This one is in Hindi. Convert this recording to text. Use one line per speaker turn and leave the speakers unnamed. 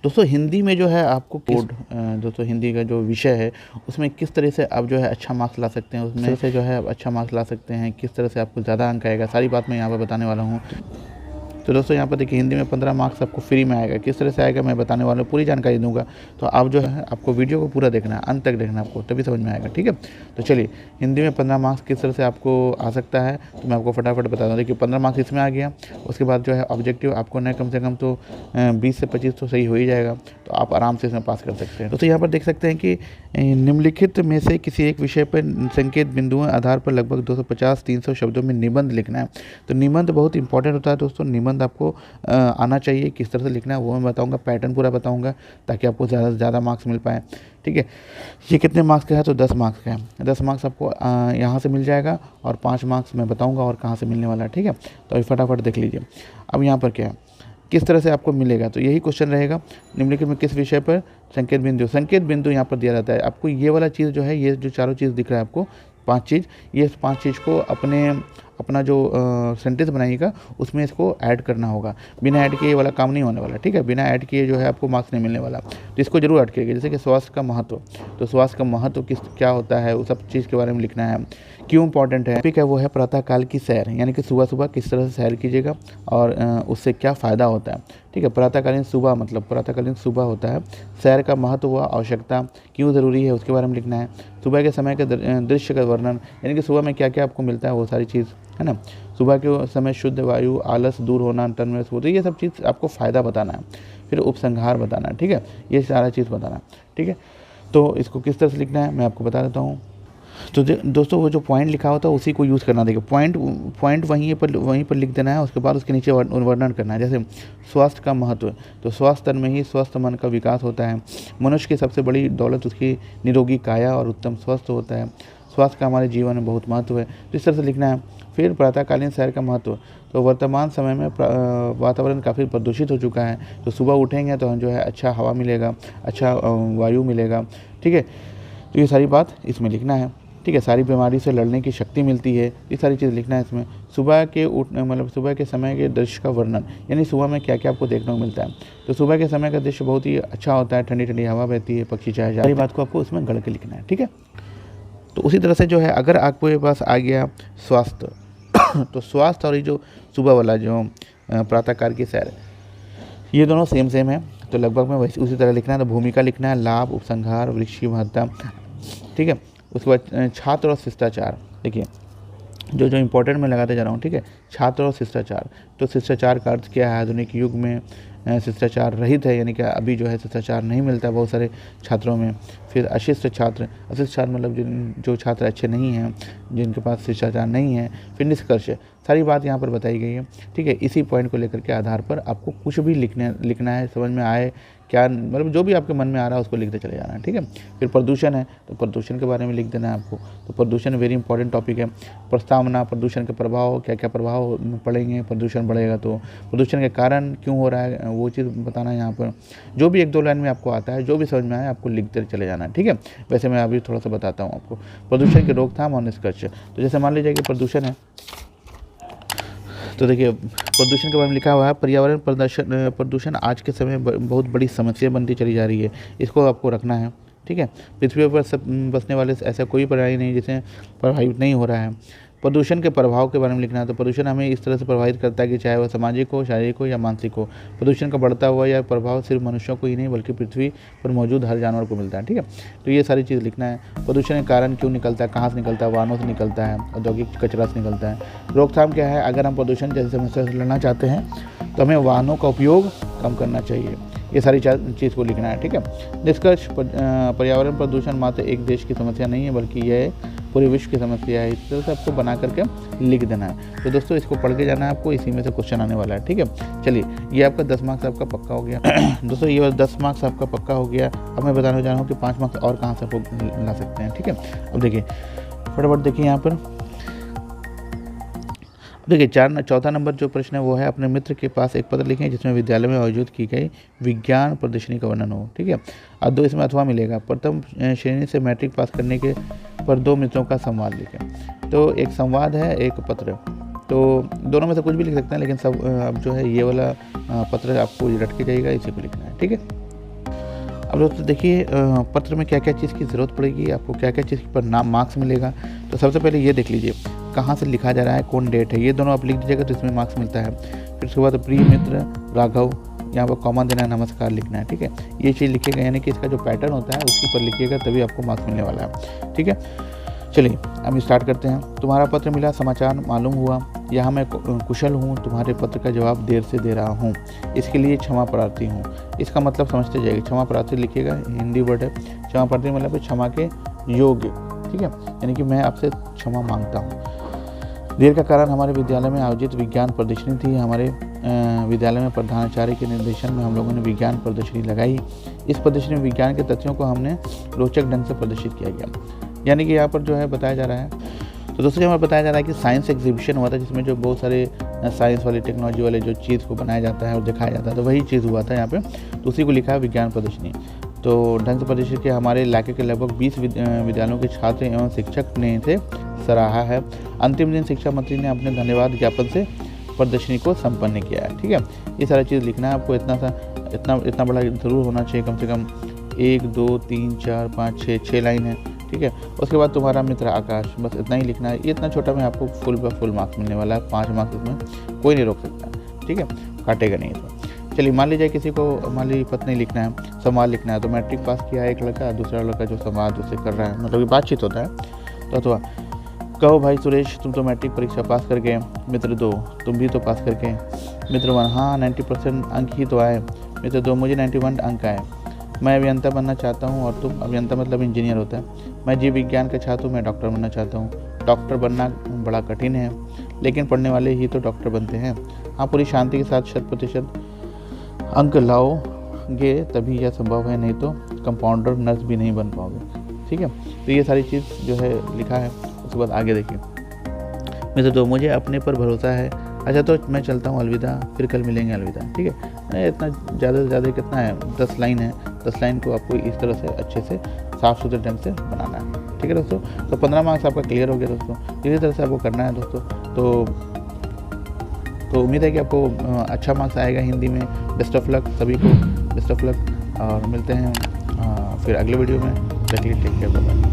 दोस्तों हिंदी में जो है आपको कोड दोस्तों हिंदी का जो विषय है उसमें किस तरह से आप जो है अच्छा मार्क्स ला सकते हैं, उसमें से जो है आप अच्छा मार्क्स ला सकते हैं, किस तरह से आपको ज़्यादा अंक आएगा, सारी बात मैं यहाँ पर बताने वाला हूँ। तो दोस्तों यहाँ पर देखिए हिंदी में 15 मार्क्स आपको फ्री में आएगा। किस तरह से आएगा मैं बताने वाला हूँ, पूरी जानकारी दूंगा। तो आप जो है आपको वीडियो को पूरा देखना है, अंत तक देखना है आपको, तभी समझ में आएगा। ठीक है, तो चलिए हिंदी में 15 मार्क्स किस तरह से आपको आ सकता है तो मैं आपको फटाफट बता दूँ। देखिए 15 मार्क्स इसमें आ गया। उसके बाद जो है ऑब्जेक्टिव आपको न कम से कम तो 20 से 25 तो सही हो ही जाएगा, तो आप आराम से इसमें पास कर सकते हैं। तो यहाँ पर देख सकते हैं कि निम्नलिखित में से किसी एक विषय पर संकेत बिंदुओं आधार पर लगभग 250-300 शब्दों में निबंध लिखना है। तो निबंध बहुत इंपॉर्टेंट होता है दोस्तों। निबंध आपको आना चाहिए, किस तरह से लिखना है वो मैं बताऊंगा, पैटर्न पूरा बताऊंगा ताकि आपको ज़्यादा से ज़्यादा मार्क्स मिल पाए। ठीक है, ये कितने मार्क्स का है तो 10 मार्क्स का है। 10 मार्क्स आपको यहाँ से मिल जाएगा और 5 मार्क्स मैं बताऊँगा और कहाँ से मिलने वाला है। ठीक है, तो अभी फटाफट देख लीजिए। अब यहाँ पर क्या है, किस तरह से आपको मिलेगा, तो यही क्वेश्चन रहेगा। निम्नलिखित में किस विषय पर संकेत बिंदु यहाँ पर दिया रहता है। आपको ये वाला चीज़ जो है, ये जो चारों चीज़ दिख रहा है आपको 5 चीज़, ये 5 चीज़ को अपना जो सेंटेंस बनाइएगा उसमें इसको ऐड करना होगा। बिना ऐड किए ये वाला काम नहीं होने वाला। ठीक है, बिना ऐड किए जो है आपको मार्क्स नहीं मिलने वाला, तो इसको जरूर ऐड करिएगा। जैसे कि स्वास्थ्य का महत्व, तो स्वास्थ्य का महत्व क्या होता है, उस सब चीज़ के बारे में लिखना है, क्यों इंपॉर्टेंट है। टॉपिक है वो है प्रातःकाल की सैर, यानी कि सुबह सुबह किस तरह से सैर कीजिएगा और उससे क्या फ़ायदा होता है। ठीक है, प्रातःकालीन सुबह मतलब प्रातःकालीन सुबह होता है। सैर का महत्व व आवश्यकता क्यों ज़रूरी है उसके बारे में लिखना है। सुबह के समय के दृश्य का वर्णन, यानी कि सुबह में क्या क्या आपको मिलता है वो सारी चीज़ है ना। सुबह के समय शुद्ध वायु, आलस दूर होना, तन में स्फूर्ति, ये सब चीज़ आपको फ़ायदा बताना है। फिर उपसंहार बताना है। ठीक है, ये सारा चीज़ बताना है। ठीक है, तो इसको किस तरह से लिखना है मैं आपको बता देता हूँ। तो दोस्तों वो जो पॉइंट लिखा होता है उसी को यूज़ करना। देखिए पॉइंट वहीं पर लिख देना है। उसके बाद उसके नीचे वर्णन करना है। जैसे स्वास्थ्य का महत्व, तो स्वास्थ्य तन में ही स्वस्थ मन का विकास होता है। मनुष्य की सबसे बड़ी दौलत उसकी निरोगी काया और उत्तम स्वास्थ्य होता है। स्वास्थ्य का हमारे जीवन में बहुत महत्व है, तो इस तरह से लिखना है। फिर प्रातःकालीन सैर का महत्व, तो वर्तमान समय में वातावरण काफ़ी प्रदूषित हो चुका है, तो सुबह उठेंगे तो जो है अच्छा हवा मिलेगा, अच्छा वायु मिलेगा। ठीक है, तो ये सारी बात इसमें लिखना है। ठीक है, सारी बीमारी से लड़ने की शक्ति मिलती है, ये सारी चीज़ लिखना है इसमें। सुबह के उठने मतलब सुबह के समय के दृश्य का वर्णन, यानी सुबह में क्या क्या आपको देखने को मिलता है। तो सुबह के समय का दृश्य बहुत ही अच्छा होता है, ठंडी ठंडी हवा बहती है, पक्षी चाहे सारी बात को आपको उसमें गढ़ के लिखना है। ठीक है, तो उसी तरह से जो है अगर आपके पास आ गया स्वास्थ्य तो स्वास्थ्य और ये जो सुबह वाला जो प्रातःकाल की सैर, ये दोनों सेम है, तो लगभग में वैसे उसी तरह लिखना है। तो भूमिका लिखना है, लाभ, उपसंहार, वृक्ष की महत्ता। ठीक है, उसके बाद छात्र और शिष्टाचार। देखिए जो इंपॉर्टेंट मैं लगाते जा रहा हूँ। ठीक है, छात्र और शिष्टाचार, तो शिष्टाचार का अर्थ क्या है। आधुनिक युग में शिष्टाचार रहित है, यानी कि अभी जो है शिष्टाचार नहीं मिलता बहुत सारे छात्रों में। फिर अशिष्ट छात्र, अशिष्ट छात्र मतलब जो छात्र अच्छे नहीं हैं, जिनके पास शिष्टाचार नहीं है। फिर निष्कर्ष, सारी बात यहाँ पर बताई गई है। ठीक है, इसी पॉइंट को लेकर के आधार पर आपको कुछ भी लिखना है, समझ में आए क्या मतलब जो भी आपके मन में आ रहा है उसको लिखते चले जाना है। ठीक है, फिर प्रदूषण है, तो प्रदूषण के बारे में लिख देना है आपको। तो प्रदूषण वेरी इंपॉर्टेंट टॉपिक है। प्रस्तावना, प्रदूषण के प्रभाव, क्या क्या प्रभाव पड़ेंगे प्रदूषण बढ़ेगा, तो प्रदूषण के कारण क्यों हो रहा है वो चीज़ बताना है यहाँ पर। जो भी 1-2 लाइन में आपको आता है, जो भी समझ में आए आपको लिखते चले जाना है। ठीक है, वैसे मैं अभी थोड़ा सा बताता हूँ आपको प्रदूषण की रोकथाम और निष्कर्ष। तो जैसे मान लीजिए कि प्रदूषण है, तो देखिए प्रदूषण के बारे में लिखा हुआ है, पर्यावरण प्रदूषण आज के समय बहुत बड़ी समस्या बनती चली जा रही है, इसको आपको रखना है। ठीक है, पृथ्वी पर सब बसने वाले ऐसा कोई प्राणी नहीं जिसे प्रभावित नहीं हो रहा है। प्रदूषण के प्रभाव के बारे में लिखना है, तो प्रदूषण हमें इस तरह से प्रभावित करता है कि चाहे वह सामाजिक हो, शारीरिक हो या मानसिक हो। प्रदूषण का बढ़ता हुआ यह प्रभाव सिर्फ मनुष्यों को ही नहीं बल्कि पृथ्वी पर मौजूद हर जानवर को मिलता है। ठीक है, तो ये सारी चीज़ लिखना है। प्रदूषण के कारण क्यों निकलता है, कहाँ से निकलता है, वाहनों से निकलता है, औद्योगिक कचरा से निकलता है। रोकथाम क्या है, अगर हम प्रदूषण जैसी समस्या से लड़ना चाहते हैं तो हमें वाहनों का उपयोग कम करना चाहिए, ये सारी चीज़ को लिखना है। ठीक है, निष्कर्ष, पर्यावरण प्रदूषण मात्र एक देश की समस्या नहीं है बल्कि यह पूरे विश्व की समस्या है। इस तरह से आपको बना करके लिख देना है। तो दोस्तों इसको पढ़ के जाना है आपको, इसी में से क्वेश्चन आने वाला है। ठीक है, चलिए ये आपका 10 मार्क्स आपका पक्का हो गया। दोस्तों ये 10 मार्क्स आपका पक्का हो गया। अब मैं बताने जा रहा हूँ कि 5 मार्क्स और कहाँ से आपको ला सकते हैं। ठीक है, अब देखिए फटाफट देखिए यहाँ पर देखिए चौथा नंबर जो प्रश्न है वो है, अपने मित्र के पास एक पत्र लिखें जिसमें विद्यालय में आयोजित की गई विज्ञान प्रदर्शनी का वर्णन हो। ठीक है, और 2 इसमें अथवा मिलेगा। प्रथम श्रेणी से मैट्रिक पास करने के पर 2 मित्रों का संवाद लिखें। तो एक संवाद है, एक पत्र, तो दोनों में से कुछ भी लिख सकते हैं, लेकिन सब अब जो है ये वाला पत्र आपको रट के जाइएगा, इसी को लिखना है। ठीक है, अब दोस्तों देखिए पत्र में क्या क्या चीज़ की ज़रूरत पड़ेगी, आपको क्या क्या चीज़ पर नाम मार्क्स मिलेगा। तो सबसे पहले ये देख लीजिए कहाँ से लिखा जा रहा है, कौन डेट है, ये दोनों आप लिख दीजिएगा तो इसमें मार्क्स मिलता है। फिर उसके बाद प्रिय मित्र राघव, यहाँ पर कॉमा देना है, नमस्कार लिखना है, ठीक है। ये चीज़ लिखिएगा, यानी कि इसका जो पैटर्न होता है उसी पर लिखिएगा तभी आपको मार्क्स मिलने वाला है, ठीक है। चलिए हम स्टार्ट करते हैं। तुम्हारा पत्र मिला, समाचार मालूम हुआ, यहाँ मैं कुशल हूँ, तुम्हारे पत्र का जवाब देर से दे रहा हूँ, इसके लिए क्षमा प्रार्थी हूँ। इसका मतलब समझते जाइए, क्षमा प्रार्थी लिखिएगा, हिंदी वर्ड है। क्षमा प्रार्थी मतलब क्षमा के योग्य, ठीक है, यानी कि मैं आपसे क्षमा मांगता हूँ। देर का कारण हमारे विद्यालय में आयोजित विज्ञान प्रदर्शनी थी। हमारे विद्यालय में प्रधानाचार्य के निर्देशन में हम लोगों ने विज्ञान प्रदर्शनी लगाई। इस प्रदर्शनी में विज्ञान के तथ्यों को हमने रोचक ढंग से प्रदर्शित किया गया। यानी कि यहाँ पर जो है बताया जा रहा है, तो दोस्तों यहाँ पर बताया जा रहा है कि साइंस एग्जीबिशन हुआ था, जिसमें जो बहुत सारे साइंस वाले टेक्नोलॉजी वाले जो चीज़ को बनाया जाता है और दिखाया जाता है, तो वही चीज़ हुआ था यहाँ पे, तो उसी को लिखा है विज्ञान प्रदर्शनी। तो ढंग से प्रदर्शित किया। हमारे इलाके के लगभग 20 विद्यालयों के छात्र एवं शिक्षक ने इसे सराहा है। अंतिम दिन शिक्षा मंत्री ने अपने धन्यवाद ज्ञापन से प्रदर्शनी को संपन्न किया है, ठीक है। ये सारा चीज़ लिखना है आपको, इतना बड़ा ज़रूर होना चाहिए, कम से कम 1 2 3 4 5 6 लाइन है, ठीक है। उसके बाद तुम्हारा मित्र आकाश, बस इतना ही लिखना है। ये इतना छोटा में आपको फुल बाय फुल मार्क्स मिलने वाला है, 5 मार्क्स इसमें कोई नहीं रोक सकता, ठीक है, काटेगा नहीं। तो चलिए मान लीजिए किसी को मान लीजिए पत्र नहीं लिखना है, संवाद लिखना है, तो मैट्रिक पास किया है एक लड़का, दूसरा लड़का जो संवाद उससे कर रहा है, मतलब ये बातचीत होता है। तो अथवा कहो भाई सुरेश, तुम तो मैट्रिक परीक्षा पास कर गए। मित्र 2, तुम भी तो पास कर गए। मित्र 1, हाँ 90% अंक ही तो आए। मित्र 2, मुझे 91 अंक आए। मैं अभियंता बनना चाहता हूँ और तुम, अभियंता मतलब इंजीनियर होता है। मैं जीव विज्ञान का छात्र हूँ, मैं डॉक्टर बनना चाहता हूँ। डॉक्टर बनना बड़ा कठिन है, लेकिन पढ़ने वाले ही तो डॉक्टर बनते हैं। हाँ, पूरी शांति के साथ 100% अंक लाओगे तभी यह संभव है, नहीं तो कंपाउंडर नर्स भी नहीं बन पाओगे, ठीक है। तो ये सारी चीज़ जो है लिखा है। उसके बाद आगे देखिए, मित्र 2, मुझे अपने पर भरोसा है। अच्छा तो मैं चलता हूँ, अलविदा, फिर कल मिलेंगे, अलविदा, ठीक है। इतना ज़्यादा से ज़्यादा कितना है, 10 लाइन है। 10 लाइन को आपको इस तरह से अच्छे से साफ़ सुथरे ढंग से बनाना है, ठीक है दोस्तों। तो 15 मार्क्स आपका क्लियर हो गया दोस्तों। इसी तरह से आपको करना है दोस्तों। तो उम्मीद है कि आपको अच्छा मार्क्स आएगा हिंदी में। बेस्ट ऑफ लक सभी को, बेस्ट ऑफ लक, और मिलते हैं फिर अगले वीडियो में। चलिए टेक केयर, बाय।